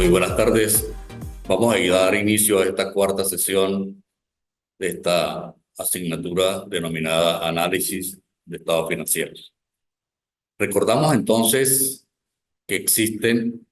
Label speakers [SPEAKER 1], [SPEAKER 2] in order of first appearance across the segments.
[SPEAKER 1] Muy buenas tardes. Vamos a dar inicio a esta cuarta sesión de esta asignatura denominada Análisis de Estados Financieros. Recordamos entonces que existen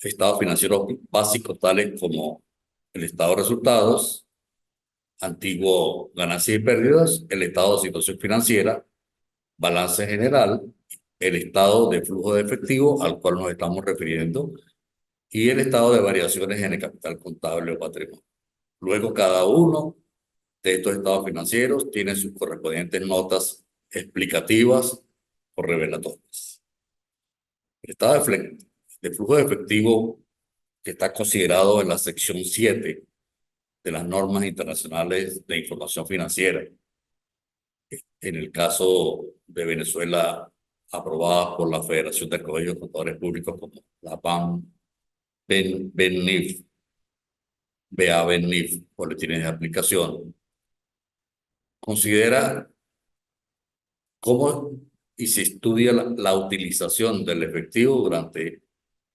[SPEAKER 1] estados financieros básicos tales como el estado de resultados, antiguo ganancias y pérdidas, el estado de situación financiera, balance general, el estado de flujo de efectivo al cual nos estamos refiriendo y el estado de variaciones en el capital contable o patrimonio. Luego, cada uno de estos estados financieros tiene sus correspondientes notas explicativas o revelatorias. El estado de flujo de efectivo, que está considerado en la sección 7 de las normas internacionales de información financiera, en el caso de Venezuela, aprobada por la Federación de Colegios de Contadores Públicos como la BANIF, BABNIF, boletines de aplicación, considera cómo y se estudia la utilización del efectivo durante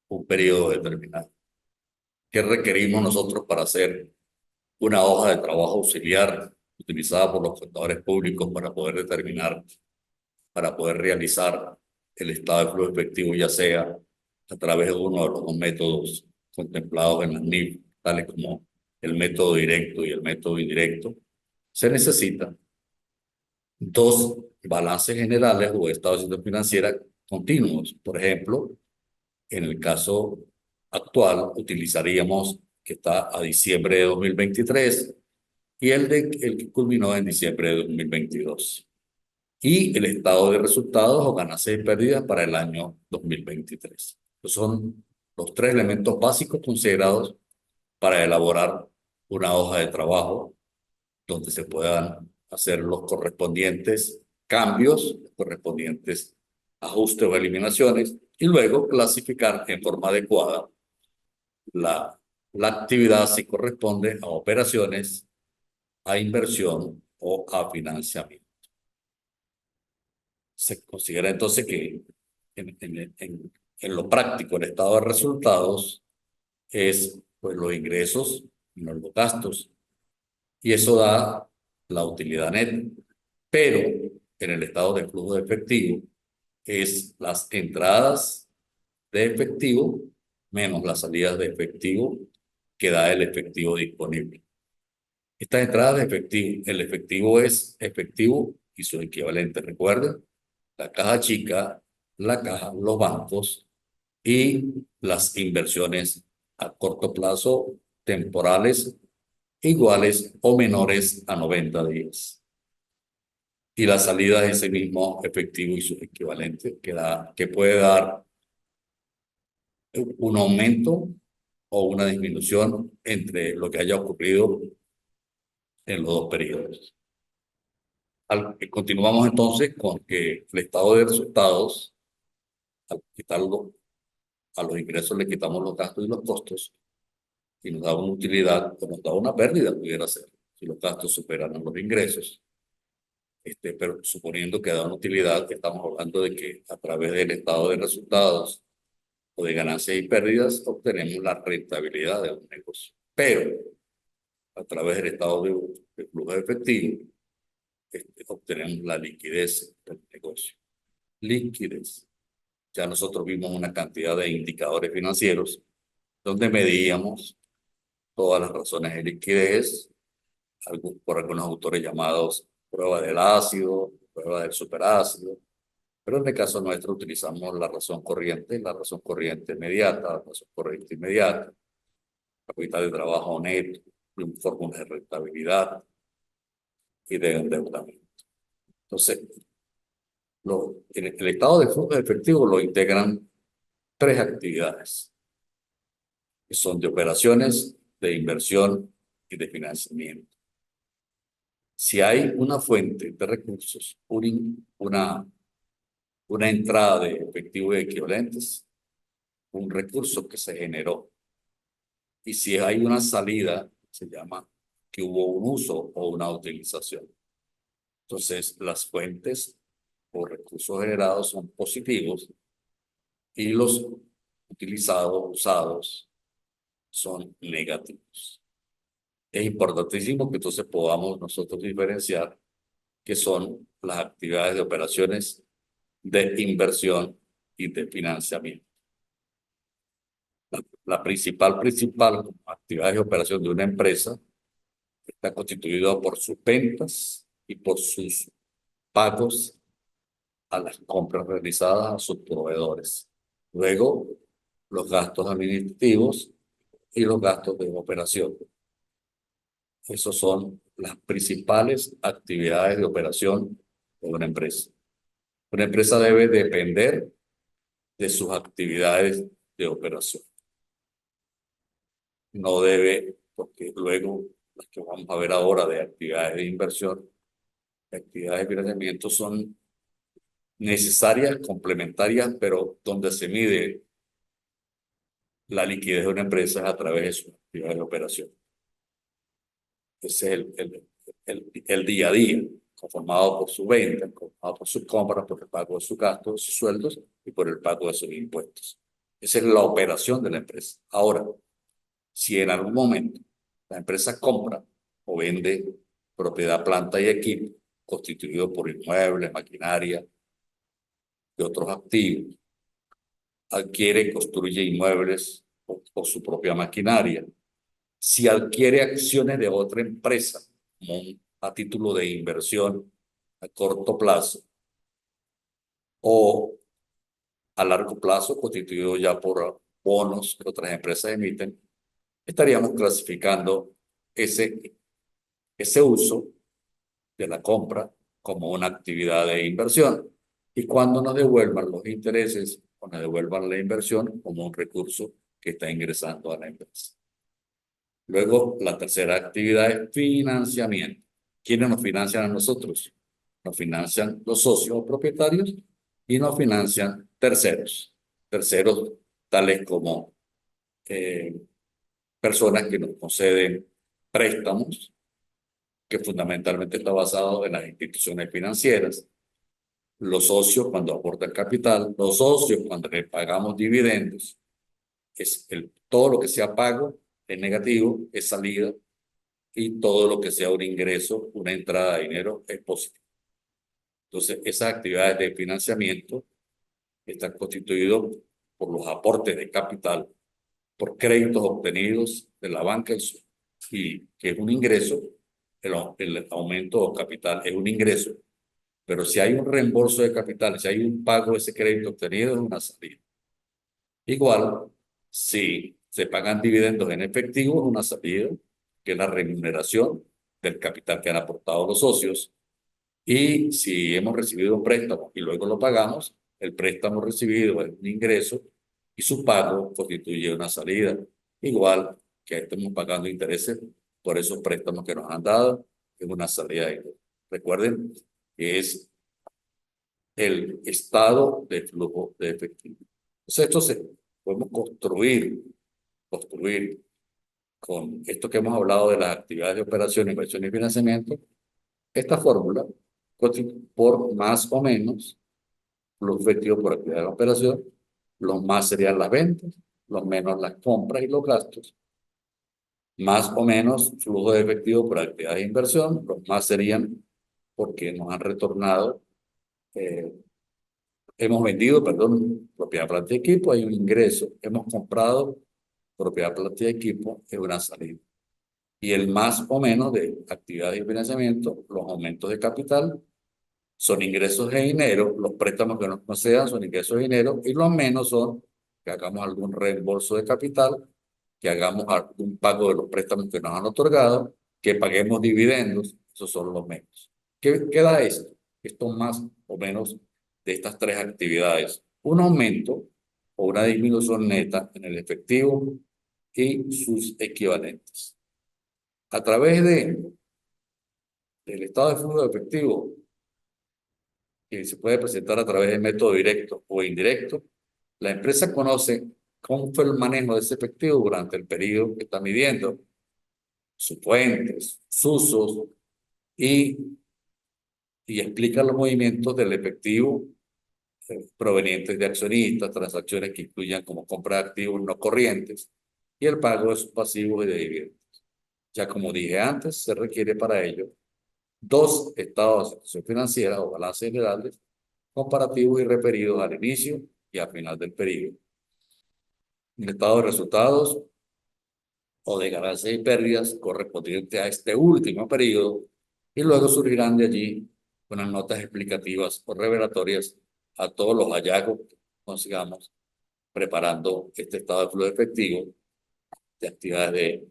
[SPEAKER 1] un periodo determinado. ¿Qué requerimos nosotros para hacer una hoja de trabajo auxiliar utilizada por los contadores públicos para poder determinar, para poder realizar el estado de flujo efectivo, ya sea a través de uno de los dos métodos contemplados en las NIF, tales como el método directo y el método indirecto? Se necesitan dos balances generales o estados de situación financiera continuos. Por ejemplo, en el caso actual utilizaríamos que está a diciembre de 2023 y el que culminó en diciembre de 2022. Y el estado de resultados o ganancias y pérdidas para el año 2023. Estos son los tres elementos básicos considerados para elaborar una hoja de trabajo donde se puedan hacer los correspondientes cambios, los correspondientes ajustes o eliminaciones, y luego clasificar en forma adecuada la actividad si corresponde a operaciones, a inversión o a financiamiento. Se considera entonces que en lo práctico el estado de resultados es pues los ingresos menos los gastos, y eso da la utilidad neta. Pero en el estado de flujo de efectivo es las entradas de efectivo menos las salidas de efectivo que da el efectivo disponible. Estas entradas de efectivo, el efectivo es efectivo y su equivalente. Recuerden, la caja chica, la caja, los bancos y las inversiones a corto plazo temporales iguales o menores a 90 días. Y la salida de ese mismo efectivo y sus equivalentes, que puede dar un aumento o una disminución entre lo que haya ocurrido en los dos periodos. Continuamos entonces con que el estado de resultados, al quitarlo a los ingresos le quitamos los gastos y los costos, y nos da una utilidad o nos da una pérdida, pudiera ser, si los gastos superan a los ingresos. Pero suponiendo que da una utilidad, estamos hablando de que a través del estado de resultados o de ganancias y pérdidas obtenemos la rentabilidad de un negocio. Pero a través del estado de flujo de efectivo obtenemos la liquidez del negocio. Liquidez. Ya nosotros vimos una cantidad de indicadores financieros donde medíamos todas las razones de liquidez, por algunos autores llamados prueba del ácido, prueba del superácido, pero en el caso nuestro utilizamos la razón corriente inmediata, la razón corriente inmediata, capital de trabajo neto, fórmulas de rentabilidad y de endeudamiento. Entonces, en el estado de flujo de efectivo lo integran tres actividades, que son de operaciones, de inversión y de financiamiento. Si hay una fuente de recursos, una entrada de efectivo y equivalentes, un recurso que se generó, y si hay una salida, se llama que hubo un uso o una utilización. Entonces, las fuentes o recursos generados son positivos y los utilizados, usados, son negativos. Es importantísimo que entonces podamos nosotros diferenciar qué son las actividades de operaciones de inversión y de financiamiento. La principal actividad de operación de una empresa está constituida por sus ventas y por sus pagos a las compras realizadas a sus proveedores. Luego, los gastos administrativos y los gastos de operación. Esas son las principales actividades de operación de una empresa. Una empresa debe depender de sus actividades de operación. No debe, porque luego las que vamos a ver ahora de actividades de inversión, actividades de financiamiento son necesarias, complementarias, pero donde se mide la liquidez de una empresa es a través de sus actividades de operación. Ese es el día a día, conformado por su venta, conformado por sus compras, por el pago de sus gastos, sus sueldos y por el pago de sus impuestos. Esa es la operación de la empresa. Ahora, si en algún momento la empresa compra o vende propiedad, planta y equipo, constituido por inmuebles, maquinaria y otros activos, adquiere, construye inmuebles o su propia maquinaria. Si adquiere acciones de otra empresa a título de inversión a corto plazo o a largo plazo, constituido ya por bonos que otras empresas emiten, estaríamos clasificando ese uso de la compra como una actividad de inversión. Y cuando nos devuelvan los intereses o nos devuelvan la inversión como un recurso que está ingresando a la empresa. Luego, la tercera actividad es financiamiento. ¿Quiénes nos financian a nosotros? Nos financian los socios o propietarios y nos financian terceros. Terceros tales como personas que nos conceden préstamos, que fundamentalmente está basado en las instituciones financieras. Los socios cuando aportan capital, los socios cuando le pagamos dividendos, todo lo que sea pago es negativo, es salida, y todo lo que sea un ingreso, una entrada de dinero, es positivo. Entonces, esas actividades de financiamiento están constituidas por los aportes de capital, por créditos obtenidos de la banca y que es un ingreso, el aumento de capital es un ingreso, pero si hay un reembolso de capital, si hay un pago de ese crédito obtenido, es una salida. Igual, si se pagan dividendos en efectivo, es una salida, que es la remuneración del capital que han aportado los socios. Y si hemos recibido un préstamo y luego lo pagamos, el préstamo recibido es un ingreso y su pago constituye una salida. Igual que estemos pagando intereses por esos préstamos que nos han dado, es una salida. Recuerden que es el estado de flujo de efectivo. Entonces, podemos construir con esto que hemos hablado de las actividades de operación, inversión y financiamiento, esta fórmula por más o menos flujo efectivo por actividad de operación, los más serían las ventas, los menos las compras y los gastos, más o menos flujo de efectivo por actividad de inversión, los más serían porque nos han retornado, hemos vendido, perdón, propiedad, planta y equipo, hay un ingreso, hemos comprado propiedad, planta y equipo, es una salida. Y el más o menos de actividades de financiamiento, los aumentos de capital, son ingresos de dinero, los préstamos que nos concedan son ingresos de dinero, y los menos son que hagamos algún reembolso de capital, que hagamos algún pago de los préstamos que nos han otorgado, que paguemos dividendos, esos son los menos. ¿Qué da esto? Esto más o menos de estas tres actividades. Un aumento o una disminución neta en el efectivo y sus equivalentes. A través del estado de flujo de efectivo, que se puede presentar a través del método directo o indirecto, la empresa conoce cómo fue el manejo de ese efectivo durante el periodo que está midiendo, sus fuentes, sus usos, y, y explica los movimientos del efectivo provenientes de accionistas, transacciones que incluyan como compra de activos no corrientes, y el pago de sus pasivos y de dividendos. Ya como dije antes, se requiere para ello dos estados de situación financiera o balances generales comparativos y referidos al inicio y al final del periodo. Un estado de resultados o de ganancias y pérdidas correspondientes a este último periodo, y luego surgirán de allí unas notas explicativas o revelatorias a todos los hallazgos que consigamos preparando este estado de flujo efectivo de actividades de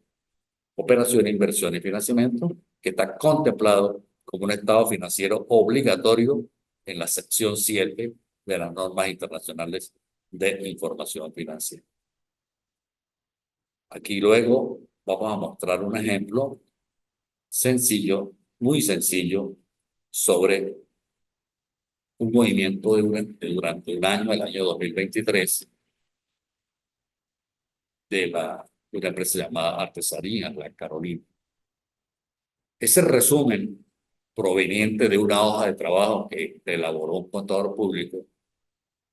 [SPEAKER 1] operación, inversión y financiamiento, que está contemplado como un estado financiero obligatorio en la sección 7 de las normas internacionales de información financiera. Aquí luego vamos a mostrar un ejemplo sencillo, muy sencillo, sobre un movimiento durante un año, el año 2023, de una empresa llamada Artesanía La Carolina. Ese resumen proveniente de una hoja de trabajo que elaboró un contador público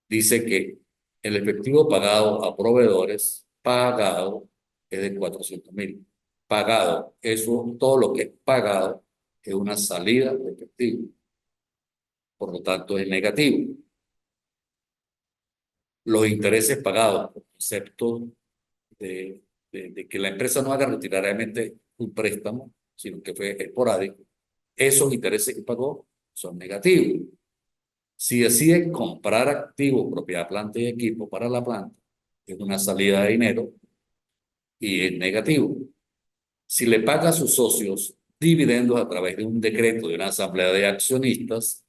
[SPEAKER 1] dice que el efectivo pagado a proveedores pagado es de 400.000. Pagado, eso, todo lo que es pagado es una salida de efectivo, por lo tanto es negativo. Los intereses pagados, por concepto de que la empresa no haga rutinariamente un préstamo, sino que fue esporádico, esos intereses que pagó son negativos. Si decide comprar activos, propiedad, planta y equipo para la planta, es una salida de dinero y es negativo. Si le paga a sus socios dividendos a través de un decreto de una asamblea de accionistas,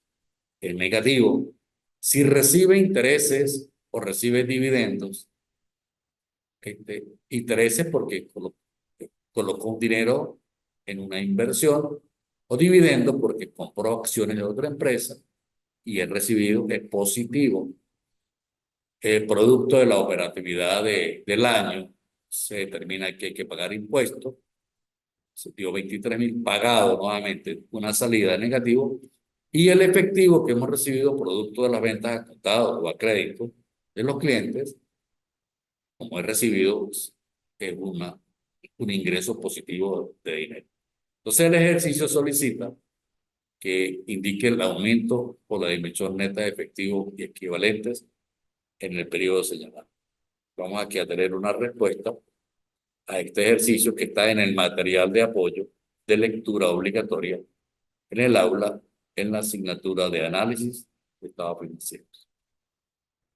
[SPEAKER 1] es negativo. Si recibe intereses o recibe dividendos, intereses porque colocó un dinero en una inversión, o dividendos porque compró acciones de otra empresa y el recibido es positivo. Producto de la operatividad del año, se determina que hay que pagar impuestos. Se dio 23.000 pagado nuevamente, una salida negativa. Y el efectivo que hemos recibido producto de las ventas a contado o a crédito de los clientes, como he recibido, pues, es un ingreso positivo de dinero. Entonces el ejercicio solicita que indique el aumento por la dimensión neta de efectivo y equivalentes en el periodo señalado. Vamos aquí a tener una respuesta a este ejercicio que está en el material de apoyo de lectura obligatoria en el aula, en la asignatura de análisis de estados financieros.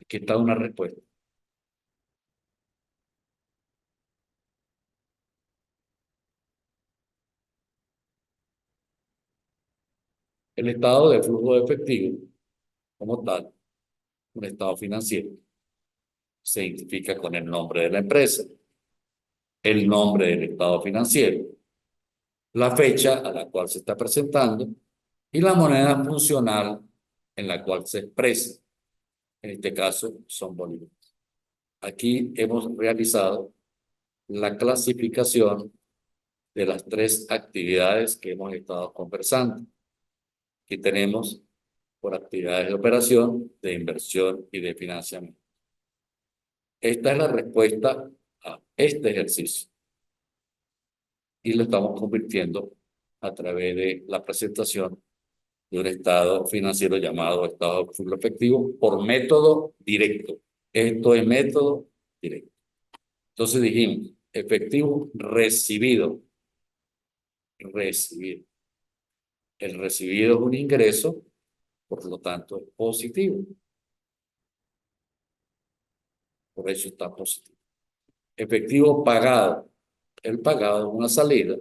[SPEAKER 1] Aquí está una respuesta. El estado de flujo de efectivo, como tal, un estado financiero, se identifica con el nombre de la empresa, el nombre del estado financiero, la fecha a la cual se está presentando y la moneda funcional en la cual se expresa. En este caso son bolívares. Aquí hemos realizado la clasificación de las tres actividades que hemos estado conversando. Aquí tenemos por actividades de operación, de inversión y de financiamiento. Esta es la respuesta a este ejercicio y lo estamos convirtiendo a través de la presentación de un estado financiero llamado estado de flujo efectivo por método directo. Esto es método directo. Entonces dijimos, efectivo recibido. Recibido. El recibido es un ingreso, por lo tanto es positivo. Por eso está positivo. Efectivo pagado. El pagado es una salida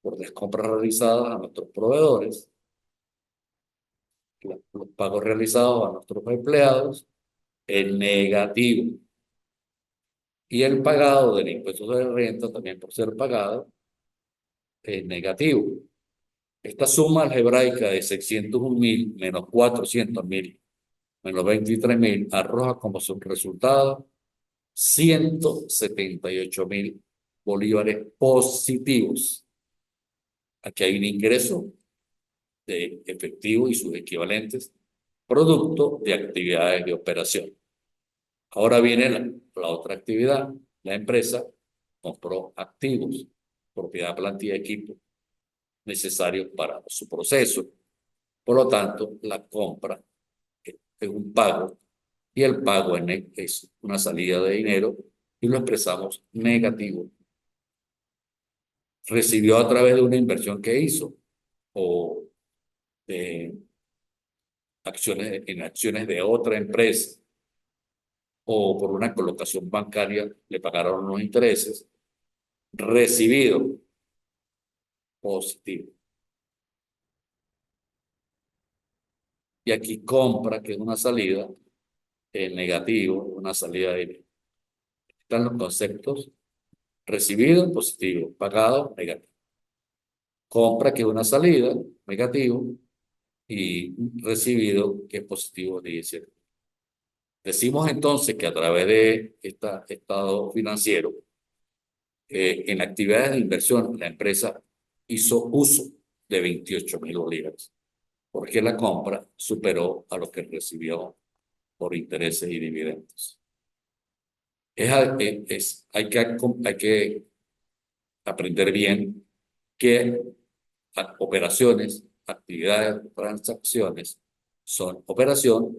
[SPEAKER 1] por las compras realizadas a nuestros proveedores, los pagos realizados a nuestros empleados, es negativo. Y el pagado del impuesto de renta, también por ser pagado, es negativo. Esta suma algebraica de 601.000 menos 400.000 menos 23.000 arroja como su resultado 178.000 bolívares positivos. Aquí hay un ingreso de efectivo y sus equivalentes, producto de actividades de operación. Ahora viene la otra actividad, la empresa compró activos, propiedad, plantilla, equipo necesarios para su proceso. Por lo tanto, la compra es un pago y el pago es una salida de dinero y lo expresamos negativo. Recibió a través de una inversión que hizo o de en acciones de otra empresa o por una colocación bancaria le pagaron unos intereses, recibido positivo. Y aquí compra, que es una salida, negativo, una salida de dinero. Están los conceptos: recibido, positivo; pagado, negativo; compra, que es una salida, negativo; y recibido, que es positivo, 17. Decimos entonces que a través de este estado financiero, en actividades de inversión, la empresa hizo uso de 28.000 bolívares, porque la compra superó a lo que recibió por intereses y dividendos. Hay que aprender bien que operaciones, actividades, transacciones son operación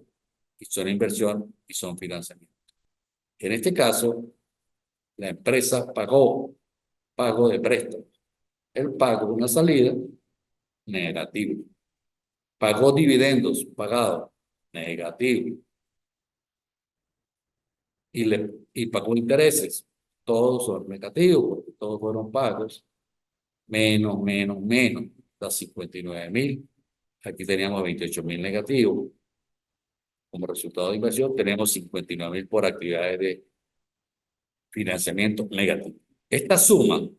[SPEAKER 1] y son inversión y son financiamiento. En este caso, la empresa pagó pago de préstamo. El pago, una salida, negativo. Pagó dividendos, pagado, negativo. Y pagó intereses, todos son negativos, porque todos fueron pagos, menos, da 59.000. Aquí teníamos 28.000 negativos. Como resultado de inversión, tenemos 59.000 por actividades de financiamiento negativo. Esta suma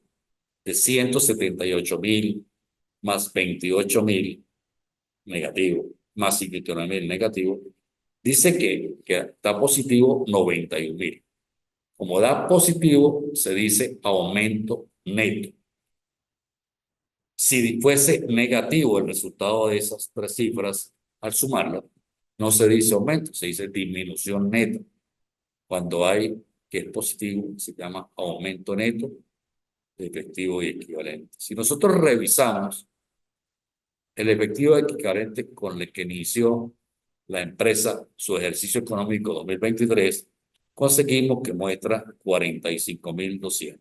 [SPEAKER 1] de 178.000 más 28.000 negativo, más 59.000 negativo, dice que da positivo 91.000. Como da positivo, se dice aumento neto. Si fuese negativo el resultado de esas tres cifras, al sumarlas, no se dice aumento, se dice disminución neta. Cuando hay que es positivo, se llama aumento neto de efectivo y equivalente. Si nosotros revisamos el efectivo equivalente con el que inició la empresa su ejercicio económico 2023, conseguimos que muestra 45.200,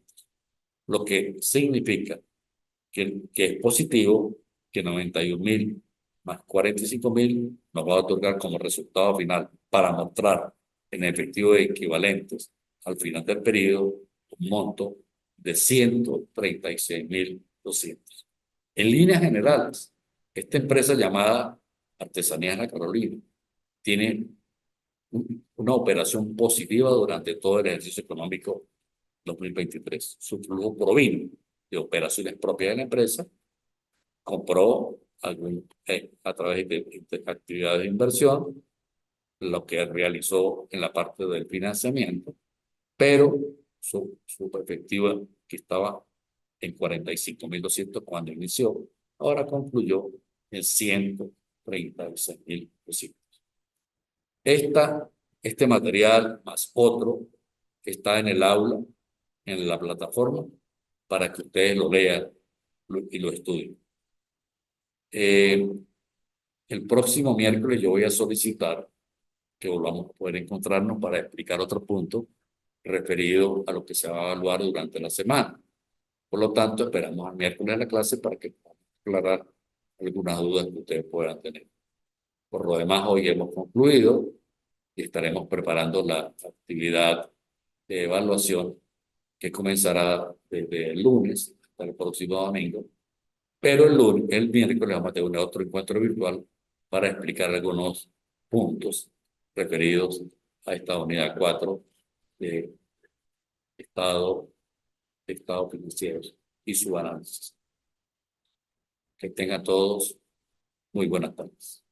[SPEAKER 1] lo que significa que es positivo, que 91.000 más 45.000 nos va a otorgar como resultado final, para mostrar en efectivo equivalentes al final del periodo, un monto de 136.200. En líneas generales, esta empresa llamada Artesanías La Carolina tiene una operación positiva durante todo el ejercicio económico 2023. Su flujo provino de operaciones propias de la empresa, compró a través de actividades de inversión, lo que realizó en la parte del financiamiento, pero su efectiva, que estaba en 45.200 cuando inició, ahora concluyó en 136.200. Este material más otro está en el aula, en la plataforma, para que ustedes lo lean y lo estudien. El próximo miércoles yo voy a solicitar que volvamos a poder encontrarnos para explicar otro punto referido a lo que se va a evaluar durante la semana. Por lo tanto, esperamos al miércoles en la clase para que podamos aclarar algunas dudas que ustedes puedan tener. Por lo demás, hoy hemos concluido y estaremos preparando la actividad de evaluación que comenzará desde el lunes hasta el próximo domingo. Pero el miércoles vamos a tener otro encuentro virtual para explicar algunos puntos referidos a esta unidad 4 de estado financieros y su análisis. Que tengan todos muy buenas tardes.